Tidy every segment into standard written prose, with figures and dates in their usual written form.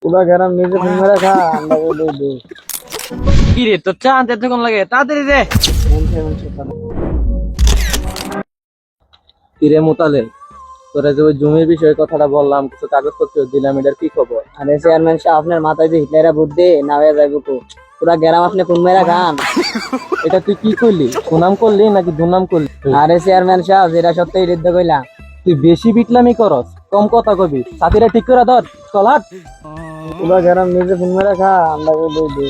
পুরা গরম নিজে ফোন মেরে খা আমরা বলে দে কি রে তোর চা আনতে এতক্ষণ লাগে তাড়াতাড়ি দে। কিরে মোতালে, তোরা যে ওই জমির বিষয়ে কথাটা বললাম, কিছু কাগজপত্র দিলাম, এটার কি খবর? আরে চেয়ারম্যান সাহেব আপনার মাথায় যে হিটলারের বুদ্ধি না হয়ে যাবে তো পুরা গরম আপনি ফোন মেরে খান। এটা তুই কি করলি? সুনাম করলি নাকি দুর্নাম করলি? আরে চেয়ারম্যান সাহেব যেটা সত্যি হৃদয় কইলাম। তুই বেশি বিটলামি করস, কম কথা কবি। সাথীরা ঠিক করে ধর, চল হাট। পুরা গরম নিজে ফোন মেরে খা আমরা বলে দে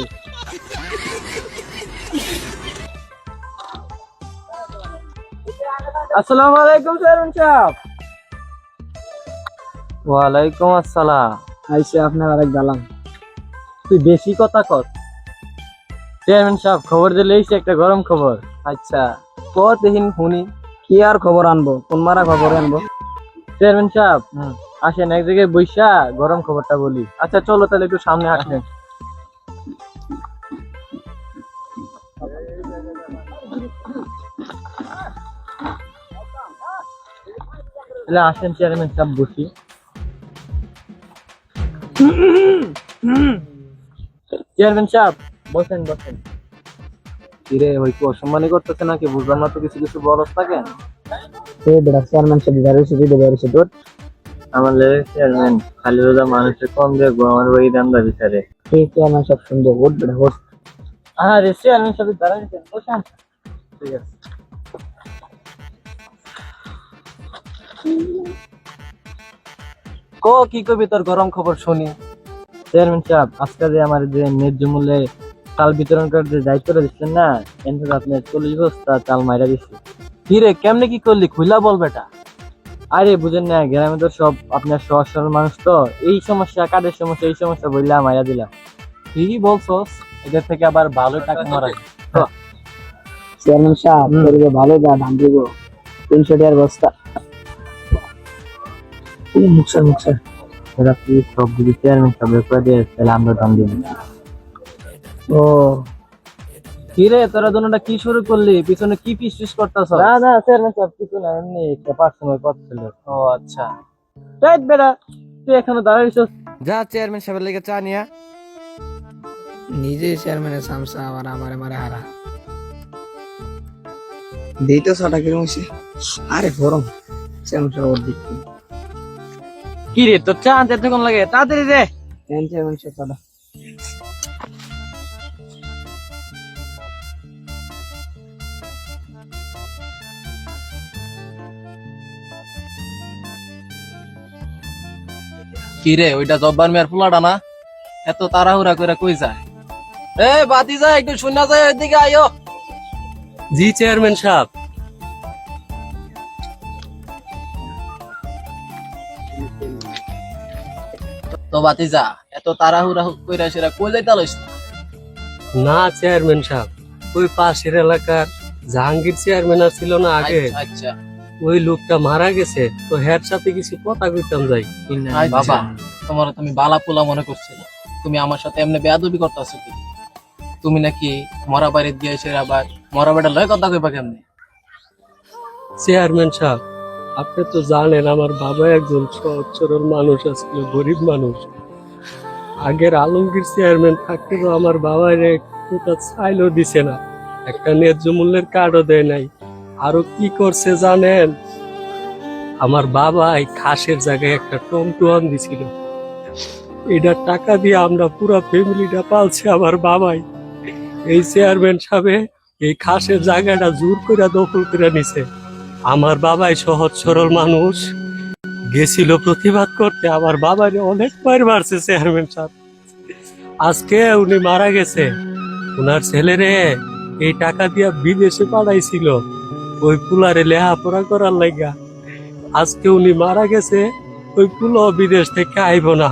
আসসালামু আলাইকুম চেয়ারম্যান সাহেব। ওয়ালাইকুম আসসালাম। আইসে আপনার আরেক দালাম। তুই বেশি কথা কর। চেয়ারম্যান সাহেব খবর দিলে একটা গরম খবর। আচ্ছা ক দেখিন শুনি। কি আর খবর আনবো, কোন মারা খবর আনবো? চেয়ারম্যান সাহেব আসেন এক জায়গায় বৈশা গরম খবরটা বলি। আচ্ছা চলো তাহলে একটু সামনে আসেন। তাহলে আসেন চেয়ারম্যান সাহেব বসি। চেয়ারম্যান সাহেব বসেন বসেন। কিরে ওই কি অসম্মানী করতেছে নাকি? বুঝলাম না তো, কিছু কিছু বরস থাকে। এই বেটা চেয়ারম্যান সাহেব বেরোইছে দিতে বেরোইছে তোর। আমার লেগে চেয়ারম্যান খালি রোজা মানুষের কম দেখবো, আমার ওই দান্দা বিচারে। এই চেয়ারম্যান সাহেব সুন্দর ওঠ বেটা ওঠ। আরে চেয়ারম্যান সাহেব দাঁড়াইছেন, বসেন। ঠিক আছে। ক কি কবি তোর গরম খবর শুনি। চেয়ারম্যান সাহেব আজকে যে আমার যে ন্যায্য মূল্যে চাল বিতরণ করার যে দায়িত্বটা দিচ্ছেন না, এনতে আপনার 40 বস্তা চাল মাইরা দিচ্ছি। কি রে কেমনে কি করলি খুলা বল বেটা। আরে বুঝেন না, গ্রামে তো সব আপনার সহজ সরল মানুষ, তো এই সমস্যা কাদের সমস্যা এই সমস্যা বললাম মাইরা দিলাম। ঠিকই বলছস, এদের থেকে আবার ভালো টাকা মারা যায়। চেয়ারম্যান সাহেব তোর ভালো যা দাম দিব 300 টাকার বস্তা। মুখসা মুখসা এরা কি সব যদি চেয়ারম্যান সাহেব করে দিয়ে তাহলে আমরা দাম দিব। ও কিরে তোরা দুটোটা কি শুরু করলি? পিছনে কি পিস পিস করতেছ? না না চেয়ারম্যান সাহেব কিছু না, এমনি একটা পার্সোনাল কথা ছিল। ও আচ্ছা রাইট বেটা, তুই এখনো দাঁড়াইছস? যা চেয়ারম্যান সাহেবের লেগে চা নিয়া। নিজে চেয়ারম্যানের সামসা আবার আমারে মারে হারা দেই তো ছটা কিরম হইছে। আরে গরম চেয়ারম্যান সাহেব ওর দিক কি রে তোর চা আনতে এতক্ষণ লাগে তাড়াতাড়ি দে। চেয়ারম্যান সাহেব ছটা। কি রে ওইটা জব্বার মেয়ের পোলাটা না? এত তাড়াহুড়া করে কই যায়? এ বাতি যা একটু শূন্য যায় ওইদিকে আইও। জি চেয়ারম্যান সাহেব। তো বাতি যা এত তাড়াহুড়া কইরা সেরা কই যাইতা লইছ? না চেয়ারম্যান সাহেব, ওই পাশের এলাকার জাহাঙ্গীর চেয়ারম্যান ছিল না আগে, আচ্ছা আচ্ছা ওই লোকটা মারা গেছে, তো হের সাথে কিছু কথা কইতাম যাই। বাবা তোমার তুমি বালা পোলা মনে করছিল, তুমি আমার সাথে এমনি বেয়াদবি করতেছো কি? তুমি নাকি মরা বাড়ি দিয়েছে আবার মরা বাড়ির লয় কথা কইবা কেমনে? চেয়ারম্যান সাহেব আপনি তো জানেন আমার বাবা একজন সহজ সরল মানুষ আসলে, গরিব মানুষ। আগের আলমগীর চেয়ারম্যান থাকতে তো আমার বাবার একটা চাইলেও দিছে না, একটা ন্যায্য মূল্যের কার্ডও দেয় নাই। আরো কি করছে জানেন? আমার বাবা এই খাসের জায়গায় একটা টমটম দিছিল, এটার টাকা দিয়ে আমরা পুরো ফ্যামিলিটা পালছে আমার বাবাই। এই চেয়ারম্যান সাহেব এই খাসের জায়গাটা জোর করে দখল করে নিছে। আমার বাবাই সহজ সরল মানুষ, গেছিল প্রতিবাদ করতে, আমার বাবারে অনেক মার মারছে চেয়ারম্যান সাহেব। আজকে উনি মারা গেছে, উনার ছেলেরে এই টাকা দিয়া বিদেশে পাঠাইছিল ওই পুলারে লেহাপড়া করার লাগা। আজকে উনি মারা গেছে, ওই পুলো বিদেশ থেকে আইব না।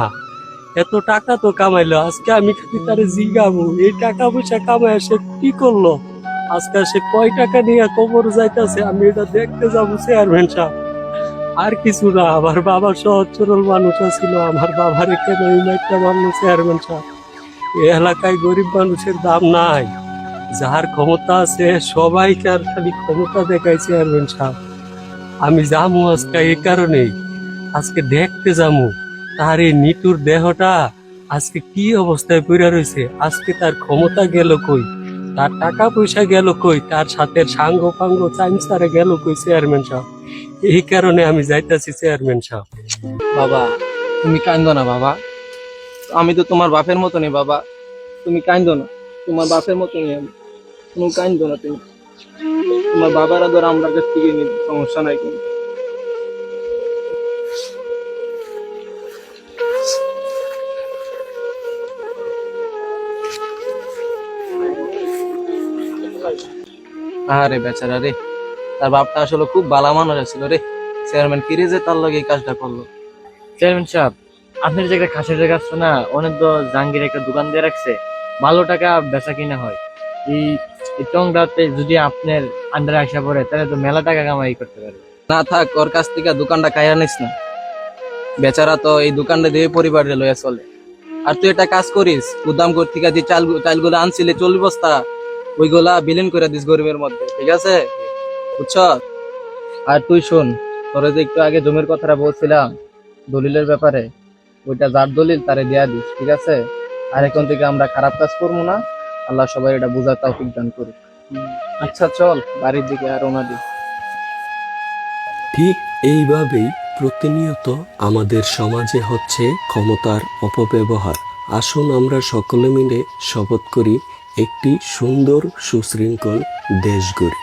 এত টাকা তো কামাইলো, আজকে আমি খালি তারে জিগাবো এই টাকা পয়সা কামাই সে কি করলো, আজকে সে কয় টাকা নিয়ে কবর যাইতাছে আমি এটা দেখতে যাবো চেয়ারম্যান সাহেব। আর কিছু না, আমার বাবা সহজ সরল মানুষ ছিল, আমার বাবার কেন একটা মানলো চেয়ারম্যান সাহেব? এই এলাকায় গরিব মানুষের দাম নাই, যার ক্ষমতা আছে সবাইকে আর খালি ক্ষমতা দেখায় চেয়ারম্যান সাহেব। আমি যাবো আজকে এই কারণেই, আজকে দেখতে যাবো তার এই নিতুর দেহটা আজকে কি অবস্থায় পড়ে রয়েছে, আজকে তার ক্ষমতা গেল কই, তার টাকা পয়সা গেল কই, তার সাথে সাঙ্গ পাঙ্গ চাইমসারে গেল কই চেয়ারম্যান সাহেব। এই কারণে আমি যাইতাছি চেয়ারম্যান সাহেব। বাবা তুমি কান্দো না বাবা, আমি তো তোমার বাপের মতনই বাবা, তুমি কান্দো না, তোমার বাপের মতনই আমি, তুমি কান্দো না, তুমি তোমার বাবারা ধর আমার কাছ থেকে নিবে, সমস্যা নাই কিন্তু। আরে বেচারা রে, তার বাপটা আসলে খুব ভালো মানুষ ছিল রে, চেয়ারম্যান কিরে যে তার লগে এই কাজটা করলো। চেয়ারম্যান সাহেব, আপনার যে একটা খাসের জায়গা আছে না, অনেক তো জাহাঙ্গীর একটা দোকান দিয়ে রাখছে, ভালো টাকা বেচা কিনা হয়। এই এই টংটাতে যদি আপনার আন্ডারে আসা পড়ে তাহলে তো মেলা টাকা কামাই করতে পারবে। না থাক, ওর কাছ থেকে দোকানটা খাইয়া নিস না, বেচারা তো এই দোকানটা দিয়ে পরিবারে লইয়া চলে। আর তুই একটা কাজ করিস, গুদামঘর থেকে যে চালগুলো আনছিলে 40 বস্তা, ওইগুলা বিলীন করে দিস গরিবের মধ্যে, ঠিক আছে? বুঝছ? আর তুই শোন, তোরা যে একটু আগে জমির কথাটা বলছিলাম দলিলের ব্যাপারে, ওইটা যার দলিল তারে দেয়া দিস, ঠিক আছে? আর এখন থেকে আমরা খারাপ কাজ করবো না, আল্লাহ সবাই এটা বোঝার তৌফিক দান করুক। আচ্ছা চল বাড়ির দিকে আর রওনা দিই। ঠিক এইভাবেই প্রতিনিয়ত আমাদের সমাজে হচ্ছে ক্ষমতার অপব্যবহার। আসুন আমরা সকলে মিলে শপথ করি একটি সুন্দর সুশৃঙ্খল দেশ গড়ি।